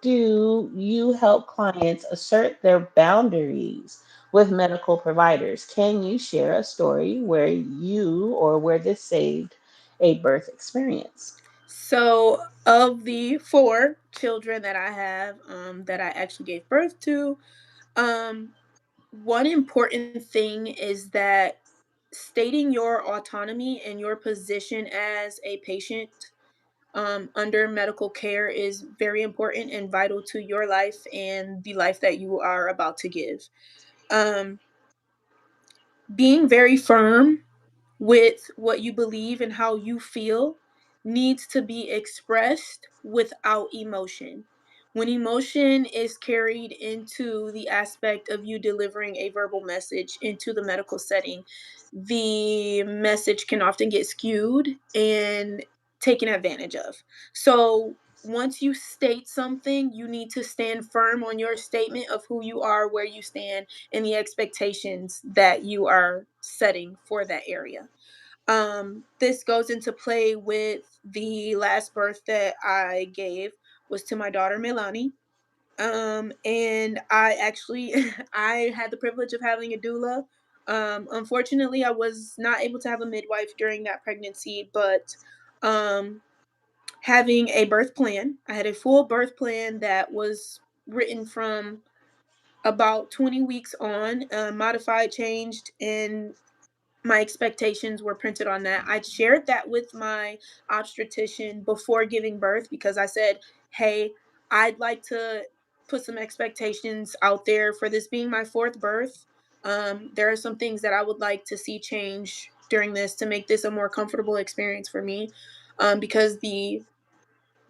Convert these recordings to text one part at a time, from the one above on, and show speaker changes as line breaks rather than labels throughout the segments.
do you help clients assert their boundaries with medical providers? Can you share a story where you or where this saved a birth experience?
So, of the four children that I have, that I actually gave birth to, um, one important thing is that stating your autonomy and your position as a patient under medical care is very important and vital to your life and the life that you are about to give. Um, being very firm with what you believe and how you feel needs to be expressed without emotion. When emotion is carried into the aspect of you delivering a verbal message into the medical setting, the message can often get skewed and taken advantage of. So, once you state something, you need to stand firm on your statement of who you are, where you stand, and the expectations that you are setting for that area. This goes into play with the last birth that I gave was to my daughter Milani. And I actually I had the privilege of having a doula. Unfortunately, I was not able to have a midwife during that pregnancy, but um, having a birth plan, I had a full birth plan that was written from about 20 weeks on, modified, changed, and my expectations were printed on that. I shared that with my obstetrician before giving birth because I said, hey, I'd like to put some expectations out there for this being my fourth birth. There are some things that I would like to see change during this to make this a more comfortable experience for me, because the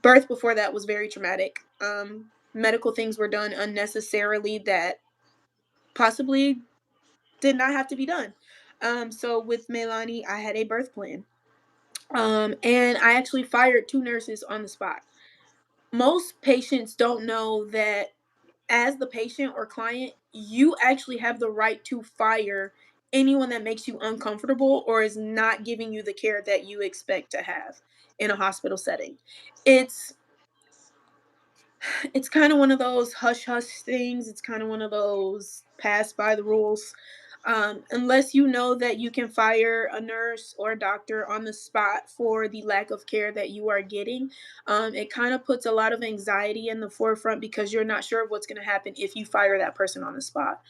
birth before that was very traumatic. Medical things were done unnecessarily that possibly did not have to be done. So with Melani, I had a birth plan. And I actually fired two nurses on the spot. Most patients don't know that as the patient or client, you actually have the right to fire anyone that makes you uncomfortable or is not giving you the care that you expect to have in a hospital setting. It's it's kind of one of those hush hush things. It's kind of one of those pass by the rules. Unless you know that you can fire a nurse or a doctor on the spot for the lack of care that you are getting, it kind of puts a lot of anxiety in the forefront because you're not sure what's going to happen if you fire that person on the spot.